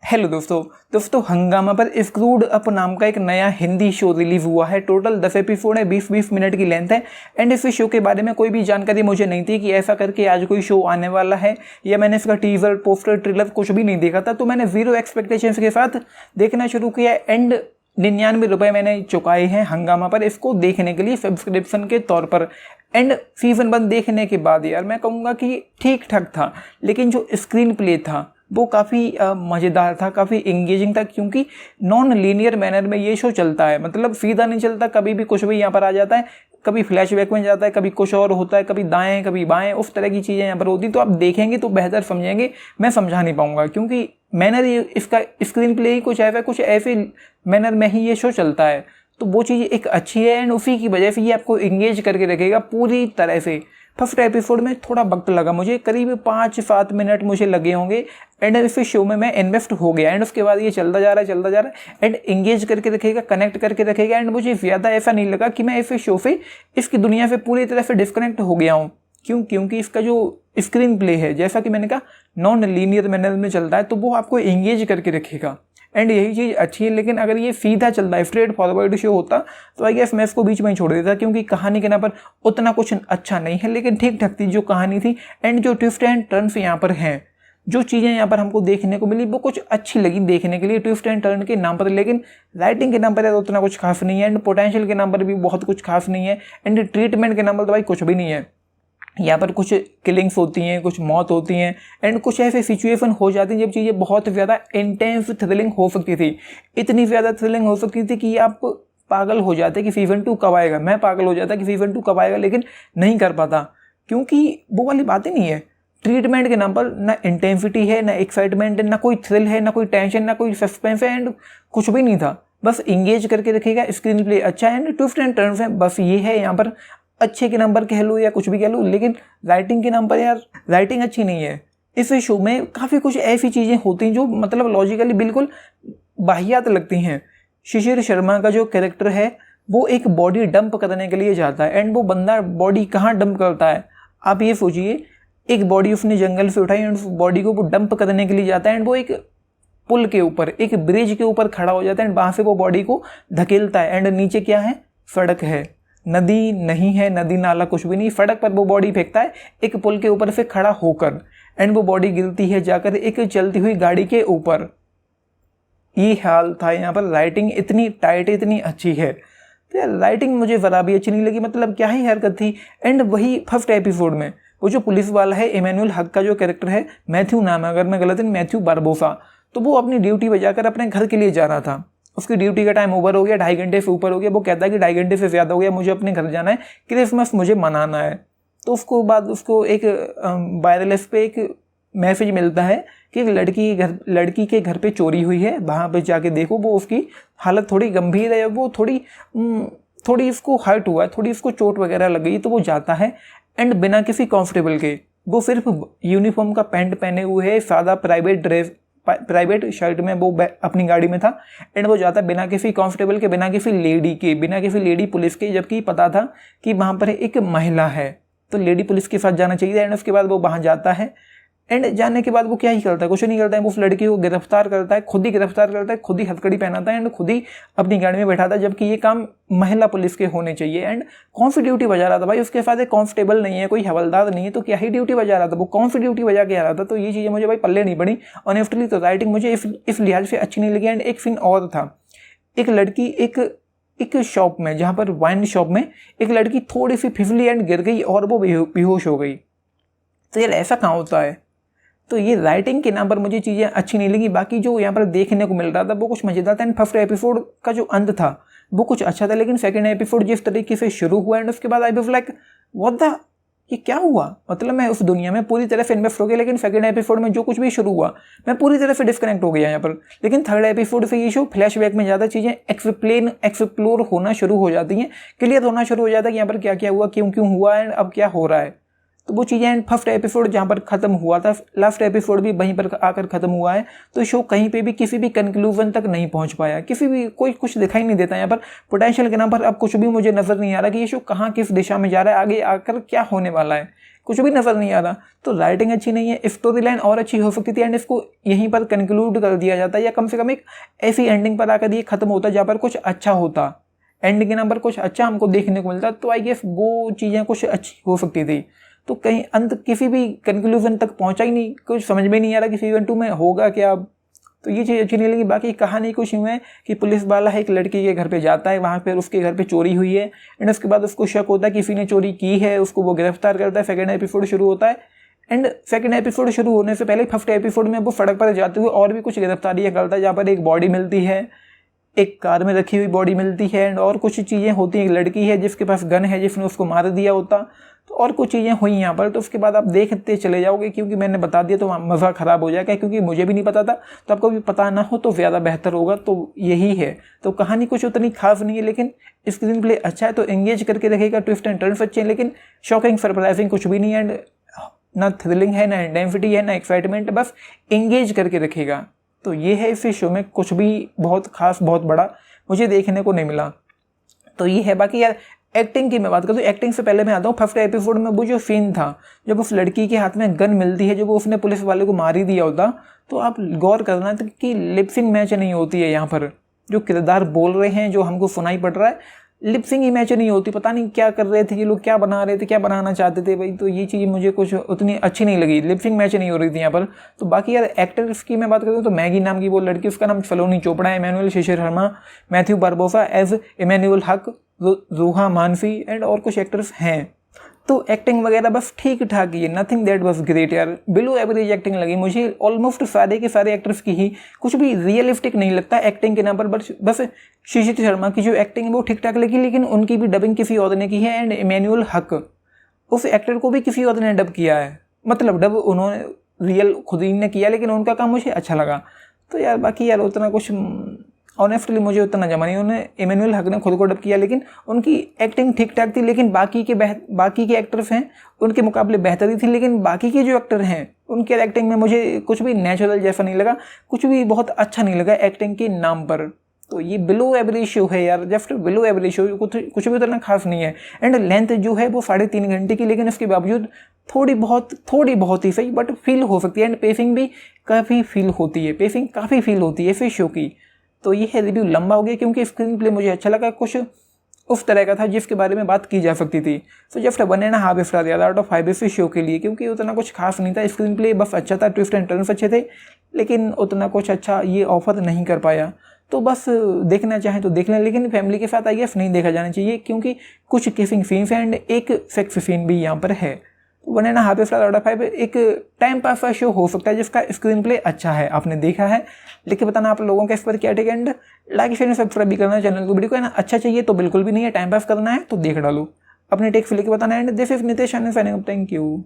Hello दोस्तों हंगामा पर स्क्रूड अप नाम का एक नया हिंदी शो रिलीज हुआ है। टोटल 10 एपिसोड है, 20-20 मिनट की लेंथ है। एंड इस शो के बारे में कोई भी जानकारी मुझे नहीं थी कि ऐसा करके आज कोई शो आने वाला है, या मैंने इसका टीजर पोस्टर ट्रेलर कुछ भी नहीं देखा था। तो मैंने जीरो एक्सपेक्टेशंस के साथ देखना शुरू किया एंड 99 रुपये मैंने चुकाए हैं हंगामा पर इसको देखने के लिए सब्सक्रिप्शन के तौर पर। एंड सीजन 1 देखने के बाद यार मैं कहूँगा कि ठीक ठाक था, लेकिन जो स्क्रीन प्ले था वो काफ़ी मज़ेदार था, काफ़ी इंगेजिंग था, क्योंकि नॉन लीनियर मैनर में ये शो चलता है। मतलब सीधा नहीं चलता, कभी भी कुछ भी यहाँ पर आ जाता है, कभी फ्लैशबैक में जाता है, कभी कुछ और होता है, कभी दाएं कभी बाएं, उस तरह की चीज़ें यहाँ पर होती। तो आप देखेंगे तो बेहतर समझेंगे, मैं समझा नहीं पाऊँगा, क्योंकि मैनर इसका स्क्रीन प्ले ही कुछ ऐसे मैनर में ही ये शो चलता है। तो वो चीज़ एक अच्छी है एंड उसी की वजह से ये आपको इंगेज करके रखेगा पूरी तरह से। फर्स्ट एपिसोड में थोड़ा वक्त लगा मुझे, करीब 5-7 मिनट मुझे लगे होंगे एंड इस शो में मैं इन्वेस्ट हो गया। एंड उसके बाद ये चलता जा रहा है एंड इंगेज करके रखेगा, कनेक्ट करके रखेगा। एंड मुझे ज़्यादा ऐसा नहीं लगा कि मैं इस शो से, इसकी दुनिया से पूरी तरह से डिस्कनेक्ट हो गया हूँ। क्योंकि इसका जो स्क्रीन प्ले है, जैसा कि मैंने कहा, नॉन लीनियर मैनर में चलता है, तो वो आपको इंगेज करके रखेगा एंड यही चीज़ अच्छी है। लेकिन अगर ये सीधा चलता है, स्ट्रेट फॉरवर्ड शो होता, तो आई गेस मैं इसको बीच में ही छोड़ देता, क्योंकि कहानी के नाम पर उतना कुछ अच्छा नहीं है, लेकिन ठीक ठाक थी जो कहानी थी। एंड जो ट्विस्ट एंड टर्न्स यहाँ पर हैं, जो चीज़ें यहाँ पर हमको देखने को मिली, वो कुछ अच्छी लगी देखने के लिए ट्विस्ट एंड टर्न के नाम पर। लेकिन राइटिंग के नाम पर उतना कुछ खास नहीं है एंड पोटेंशियल के नाम पर भी बहुत कुछ खास नहीं है एंड ट्रीटमेंट के नाम पर तो भाई कुछ भी नहीं है। यहाँ पर कुछ किलिंग्स होती हैं, कुछ मौत होती हैं एंड कुछ ऐसे सिचुएशन हो जाती हैं जब चीज़ें बहुत ज़्यादा इंटेंस थ्रिलिंग हो सकती थी। इतनी ज़्यादा थ्रिलिंग हो सकती थी कि आप पागल हो जाते कि सीजन 2 कब आएगा। मैं पागल हो जाता कि सीजन 2 कब आएगा, लेकिन नहीं कर पाता, क्योंकि वो वाली बात ही नहीं है। ट्रीटमेंट के नाम पर ना इंटेंसिटी है, ना एक्साइटमेंट है, ना कोई थ्रिल है, ना कोई टेंशन, ना कोई सस्पेंस है एंड कुछ भी नहीं था। बस इंगेज करके रखेगा, स्क्रीन प्ले अच्छा है एंड ट्विस्ट एंड टर्न्स है, बस ये है। यहाँ पर अच्छे के नंबर कह लो या कुछ भी कह लो, लेकिन राइटिंग के नाम पर यार राइटिंग अच्छी नहीं है। इस शो में काफ़ी कुछ ऐसी चीज़ें होती हैं जो मतलब लॉजिकली बिल्कुल वाहियात लगती हैं। शिशिर शर्मा का जो कैरेक्टर है, वो एक बॉडी डंप करने के लिए जाता है एंड वो बंदा बॉडी कहाँ डंप करता है, आप ये सोचिए। एक बॉडी उसने जंगल से उठाई एंड उस बॉडी को वो डंप करने के लिए जाता है एंड वो एक पुल के ऊपर, एक ब्रिज के ऊपर खड़ा हो जाता है एंड वहाँ से वो बॉडी को धकेलता है। एंड नीचे क्या है? सड़क है, नदी नहीं है, नदी नाला कुछ भी नहीं, सड़क पर वो बॉडी फेंकता है एक पुल के ऊपर से खड़ा होकर एंड वो बॉडी गिरती है जाकर एक चलती हुई गाड़ी के ऊपर। ये हाल था यहाँ पर। राइटिंग इतनी टाइट, इतनी अच्छी है, तो यार राइटिंग मुझे ज़रा भी अच्छी नहीं लगी। मतलब क्या ही हरकत थी। एंड वही फर्स्ट एपिसोड में वो जो पुलिस वाला है, इमैनुअल हक का जो कैरेक्टर है, मैथ्यू नाम है अगर मैं गलत नहीं, मैथ्यू बारबोसा, तो वो अपनी ड्यूटी बजाकर अपने घर के लिए जा रहा था। उसकी ड्यूटी का टाइम ओवर हो गया, 2.5 घंटे से ऊपर हो गया। वो कहता है कि 2.5 घंटे से ज़्यादा हो गया, मुझे अपने घर जाना है, क्रिसमस मुझे मनाना है। तो उसको बाद उसको एक वायरलेस पे एक मैसेज मिलता है कि एक लड़की के घर पे चोरी हुई है, वहाँ पे जाके देखो। वो उसकी हालत थोड़ी गंभीर है, वो थोड़ी उसको हर्ट हुआ है, थोड़ी उसको चोट वगैरह लग गई। तो वो जाता है एंड बिना किसी कॉन्स्टेबल के, वो सिर्फ यूनिफॉर्म का पैंट पहने हुए है, सादा प्राइवेट शर्ट में वो अपनी गाड़ी में था एंड वो जाता बिना किसी कांस्टेबल के, बिना किसी लेडी पुलिस के, जबकि पता था कि वहाँ पर एक महिला है तो लेडी पुलिस के साथ जाना चाहिए। एंड उसके बाद वो वहाँ जाता है एंड जाने के बाद वो क्या ही करता है, कुछ नहीं करता है। वो उस लड़की को गिरफ्तार करता है, खुद ही गिरफ्तार करता है, खुद ही हथकड़ी पहनाता है एंड खुद ही अपनी गाड़ी में बैठाता है, जबकि ये काम महिला पुलिस के होने चाहिए। एंड कौन सी ड्यूटी बजा रहा था भाई? उसके साथ एक कांस्टेबल नहीं है, कोई हवलदार नहीं है, तो क्या ही ड्यूटी बजा रहा था वो? कौन सी ड्यूटी बजा के आ रहा था? तो ये चीज़ें मुझे भाई पल्ले नहीं पड़ी ऑनेस्टली। तो राइटिंग मुझे इस लिहाज से अच्छी नहीं लगी। एंड एक सीन और था, एक लड़की एक शॉप में, जहाँ पर वाइन शॉप में एक लड़की थोड़ी सी फिसली एंड गिर गई और वो बेहोश हो गई। तो यार ऐसा कहाँ होता है? तो ये राइटिंग के नाम पर मुझे चीज़ें अच्छी नहीं लगी। बाकी जो यहाँ पर देखने को मिल रहा था वो कुछ मज़ेदार था एंड फर्स्ट एपिसोड का जो अंत था वो कुछ अच्छा था। लेकिन सेकंड एपिसोड जिस तरीके से शुरू हुआ एंड उसके बाद I was like what the, ये क्या हुआ? मतलब मैं उस दुनिया में पूरी तरह से इन्वेस्ट हो गया, लेकिन सेकंड एपिसोड में जो कुछ भी शुरू हुआ मैं पूरी तरह से डिस्कनेक्ट हो गया यहाँ पर। लेकिन थर्ड एपिसोड से ये शो फ्लैशबैक में ज़्यादा चीज़ें एक्सप्लोर होना शुरू हो जाती हैं, क्लियर होना शुरू हो जाता है कि यहाँ पर क्या क्या हुआ, क्यों हुआ एंड अब क्या हो रहा है। तो वो चीज़ें एंड फर्स्ट एपिसोड जहाँ पर ख़त्म हुआ था, लास्ट एपिसोड भी वहीं पर आकर ख़त्म हुआ है। तो शो कहीं पे भी किसी भी कंक्लूजन तक नहीं पहुँच पाया, कोई कुछ दिखाई नहीं देता यहाँ पर। पोटेंशियल के नाम पर अब कुछ भी मुझे नज़र नहीं आ रहा कि ये शो कहाँ किस दिशा में जा रहा है, आगे आकर क्या होने वाला है, कुछ भी नजर नहीं आ रहा। तो राइटिंग अच्छी नहीं है, स्टोरी लाइन और अच्छी हो सकती थी एंड इसको यहीं पर कंक्लूड कर दिया जाता है, या कम से कम एक ऐसी एंडिंग पर आकर ये खत्म होता जहाँ पर कुछ अच्छा होता, एंड के नाम पर कुछ अच्छा हमको देखने को मिलता। तो आई गेस वो चीज़ें कुछ अच्छी हो सकती थी। तो कहीं अंत किसी भी कंक्लूजन तक पहुंचा ही नहीं, कुछ समझ में नहीं आ रहा कि सीजन 2 में होगा क्या। तो ये चीज़ अच्छी नहीं लगी। बाकी कहानी कुछ यूँ है कि पुलिस वाला एक लड़की के घर पे जाता है, वहाँ पर उसके घर पे चोरी हुई है एंड उसके बाद उसको शक होता है किसी ने चोरी की है, उसको वो गिरफ्तार करता है। सेकेंड एपिसोड शुरू होता है एंड सेकेंड एपिसोड शुरू होने से पहले फर्स्ट एपिसोड में वो सड़क पर जाते हुए और भी कुछ गिरफ्तारियाँ करता है, जहाँ पर एक बॉडी मिलती है, एक कार में रखी हुई बॉडी मिलती है एंड और कुछ चीज़ें होती हैं। एक लड़की है जिसके पास गन है, जिसने उसको मार दिया होता, तो और कुछ चीज़ें हुई यहाँ पर। तो उसके बाद आप देखते चले जाओगे, क्योंकि मैंने बता दिया तो मज़ा ख़राब हो जाएगा, क्योंकि मुझे भी नहीं पता था, तो आपको भी पता ना हो तो ज़्यादा बेहतर होगा। तो यही है। तो कहानी कुछ उतनी खास नहीं है, लेकिन स्क्रीन प्ले अच्छा है, तो एंगेज करके रखेगा। ट्विस्ट एंड टर्न्स अच्छे हैं, लेकिन शॉकिंग सरप्राइजिंग कुछ भी नहीं है एंड ना थ्रिलिंग है, ना इंटेंसिटी है, ना एक्साइटमेंट, बस एंगेज करके रखेगा। तो ये है इस शो में, कुछ भी बहुत खास बहुत बड़ा मुझे देखने को नहीं मिला। तो ये है। बाकी यार एक्टिंग की मैं बात करूँ तो एक्टिंग से पहले मैं आता हूँ फर्स्ट एपिसोड में वो जो सीन था जब उस लड़की के हाथ में गन मिलती है, जब वो उसने पुलिस वाले को मार ही दिया होता, तो आप गौर करना कि लिपसिंग मैच नहीं होती है। यहाँ पर जो किरदार बोल रहे हैं, जो हमको सुनाई पड़ रहा है, लिपसिंग ही मैच नहीं होती। पता नहीं क्या कर रहे थे ये लोग, क्या बना रहे थे, क्या बनाना चाहते थे भाई। तो ये चीज़ मुझे कुछ उतनी अच्छी नहीं लगी, लिपसिंग मैच नहीं हो रही थी यहाँ पर। तो बाकी यार एक्टर्स की मैं बात करूँ तो मैगी नाम की वो लड़की, उसका नाम सलोनी चोपड़ा है, इमैनुअल शेषर Sharma, Matthew Barbosa as Emmanuel Haq, Ruha Mansi and और कुछ एक्टर्स हैं। तो एक्टिंग वगैरह बस ठीक ठाक ही है, नथिंग दैट वाज ग्रेट यार, बिलो एवरेज एक्टिंग लगी मुझे। ऑलमोस्ट सारे के सारे एक्टर्स की ही कुछ भी रियलिस्टिक नहीं लगता एक्टिंग के नाम पर। बस शिशिर शर्मा की जो एक्टिंग है वो ठीक ठाक लगी, लेकिन उनकी भी डबिंग किसी और ने की है एंड इमैनुअल हक, उस एक्टर को भी किसी और ने डब किया है, मतलब डब उन्होंने रियल खुद ही ने किया, लेकिन उनका काम मुझे अच्छा लगा। तो यार बाकी यार उतना कुछ ऑनेस्टली मुझे उतना जमा नहीं। उन्होंने इमैनुअल हक ने खुद को डब किया, लेकिन उनकी एक्टिंग ठीक ठाक थी, लेकिन बाकी के एक्टर्स हैं उनके मुकाबले बेहतर ही थी। लेकिन बाकी के जो एक्टर हैं उनके एक्टिंग में मुझे कुछ भी नेचुरल जैसा नहीं लगा, कुछ भी बहुत अच्छा नहीं लगा एक्टिंग के नाम पर। तो ये बिलो एवरेज शो है यार, जस्ट बिलो एवरेज शो, कुछ भी उतना खास नहीं है। एंड लेंथ जो है वो 3.5 घंटे की, लेकिन उसके बावजूद थोड़ी बहुत ही सही बट फील हो सकती है। एंड पेसिंग भी काफ़ी फील होती है, पेसिंग काफ़ी फील होती है फिर शो की। तो ये है रिव्यू लंबा हो गया, क्योंकि स्क्रीन प्ले मुझे अच्छा लगा, कुछ उस तरह का था जिसके बारे में बात की जा सकती थी। तो जस्ट 1.5 स्टार दिया था आउट ऑफ 5 इस शो के लिए, क्योंकि उतना कुछ खास नहीं था। स्क्रीन प्ले बस अच्छा था, ट्विस्ट एंड टर्न्स अच्छे थे, लेकिन उतना कुछ अच्छा ये ऑफर नहीं कर पाया। तो बस देखना चाहें तो देख लें, लेकिन फैमिली के साथ आई गेस नहीं देखा जाना चाहिए, क्योंकि कुछ किसिंग सीन्स एंड एक सेक्स सीन भी यहाँ पर है। 1.5 स्टार आउट ऑफ 5 एक टाइम पास का शो हो सकता है जिसका स्क्रीन प्ले अच्छा है, आपने देखा है। लेकिन बताना आप लोगों का इस पर क्या take and like share subscribe भी करना चैनल को। वीडियो को है ना अच्छा चाहिए तो बिल्कुल भी नहीं है, टाइम पास करना है तो देख डालो। अपने टेक फिल के बताना and this is Nitesh, thank you.